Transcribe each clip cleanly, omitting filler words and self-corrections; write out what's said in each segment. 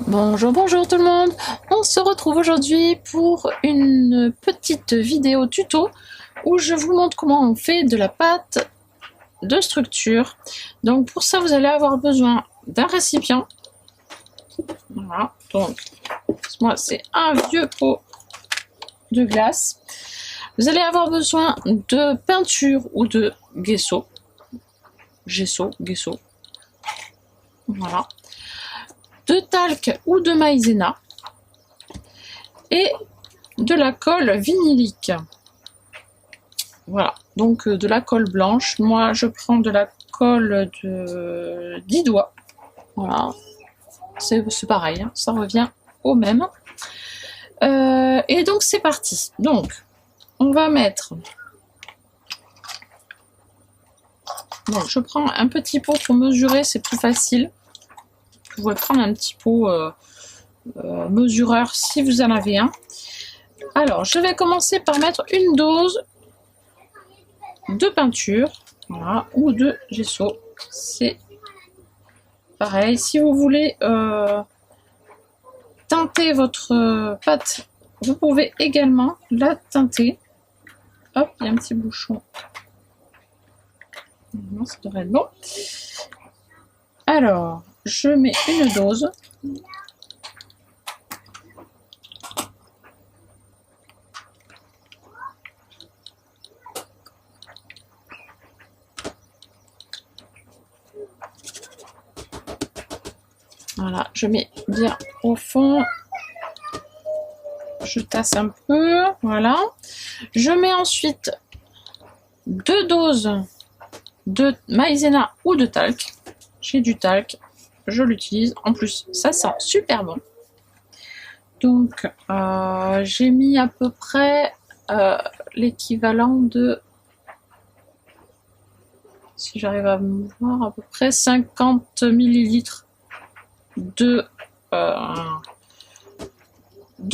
Bonjour, bonjour tout le monde. On se retrouve aujourd'hui pour une petite vidéo tuto où je vous montre comment on fait de la pâte de structure. Donc pour ça, vous allez avoir besoin d'un récipient. Voilà, donc moi c'est un vieux pot de glace. Vous allez avoir besoin de peinture ou de gesso. Gesso. Voilà. De talc ou de maïzena et de la colle vinylique. Voilà, donc de la colle blanche. Moi, je prends de la colle de 10 doigts. Voilà, c'est pareil, hein, ça revient au même. Et donc, c'est parti. Donc, on va mettre... Bon, je prends un petit pot pour mesurer, c'est plus facile. Vous pouvez prendre un petit pot mesureur si vous en avez un. Alors, je vais commencer par mettre une dose de peinture, voilà, ou de gesso. C'est pareil. Si vous voulez teinter votre pâte, vous pouvez également la teinter. Hop, il y a un petit bouchon. Non, ça devrait être bon. Alors, je mets une dose. Voilà, je mets bien au fond. Je tasse un peu, voilà. Je mets ensuite 2 doses de maïzena ou de talc. J'ai du talc, je l'utilise. En plus, ça sent super bon. Donc, j'ai mis à peu près l'équivalent de, si j'arrive à me voir, à peu près 50 millilitres de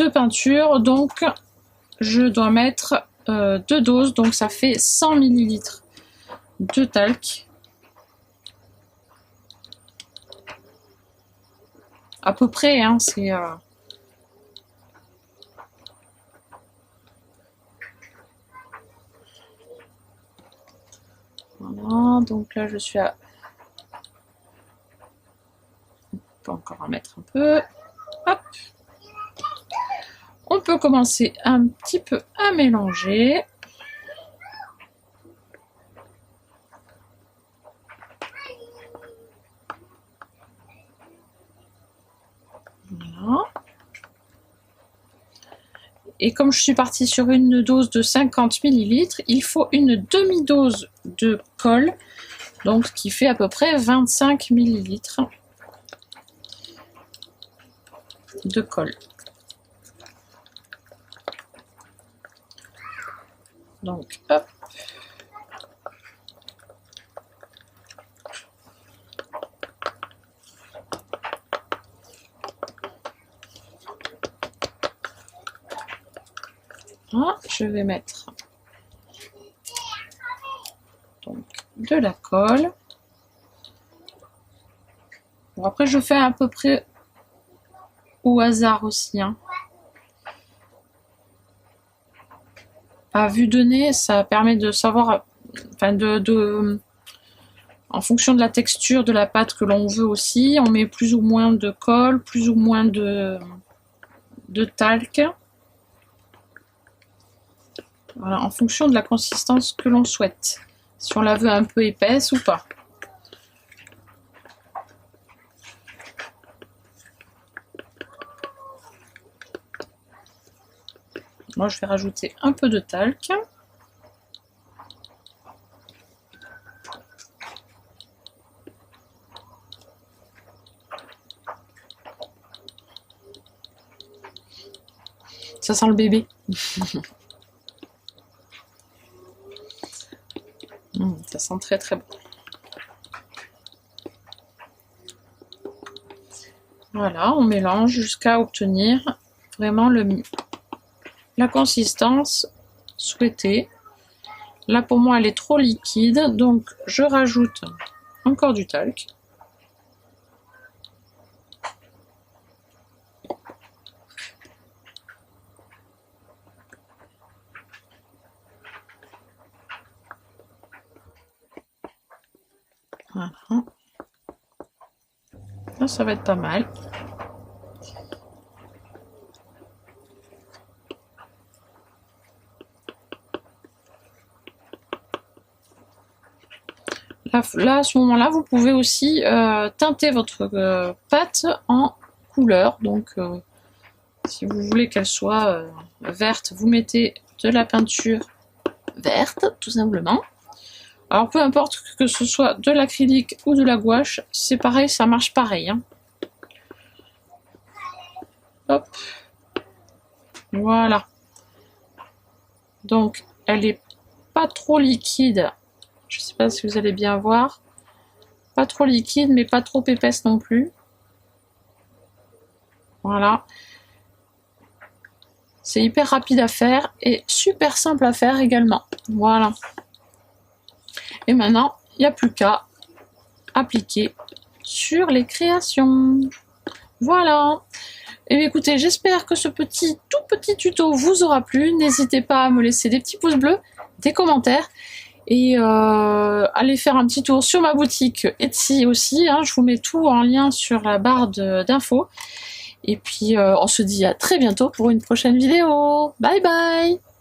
peinture. Donc, je dois mettre 2 doses, donc ça fait 100 millilitres de talc. À peu près, hein, c'est... Voilà, donc là je suis à... On peut encore en mettre un peu. Hop. On peut commencer un petit peu à mélanger. Voilà. Et comme je suis partie sur une dose de 50 millilitres, il faut une demi-dose de colle, donc ce qui fait à peu près 25 millilitres de colle. Donc, hop. Voilà, je vais mettre donc de la colle. Bon, après, je fais à peu près au hasard aussi, hein. À vue de nez, ça permet de savoir, enfin en fonction de la texture de la pâte que l'on veut aussi, on met plus ou moins de colle, plus ou moins de talc. Voilà, en fonction de la consistance que l'on souhaite. Si on la veut un peu épaisse ou pas. Moi, je vais rajouter un peu de talc. Ça sent le bébé. Ça sent très très bon. Voilà, on mélange jusqu'à obtenir vraiment la consistance souhaitée. Là pour moi elle est trop liquide, donc je rajoute encore du talc. Voilà. Ça va être pas mal. Là, à ce moment-là, vous pouvez aussi teinter votre pâte en couleur. Donc, si vous voulez qu'elle soit verte, vous mettez de la peinture verte, tout simplement. Alors, peu importe que ce soit de l'acrylique ou de la gouache, c'est pareil, ça marche pareil. Hein. Hop. Voilà. Donc, elle est pas trop liquide. Je sais pas si vous allez bien voir. Pas trop liquide, mais pas trop épaisse non plus. Voilà. C'est hyper rapide à faire et super simple à faire également. Voilà. Et maintenant, il n'y a plus qu'à appliquer sur les créations. Voilà. Et écoutez, j'espère que ce tout petit tuto vous aura plu. N'hésitez pas à me laisser des petits pouces bleus, des commentaires. Et allez faire un petit tour sur ma boutique Etsy aussi, hein, je vous mets tout en lien sur la barre d'infos. Et puis on se dit à très bientôt pour une prochaine vidéo. Bye bye!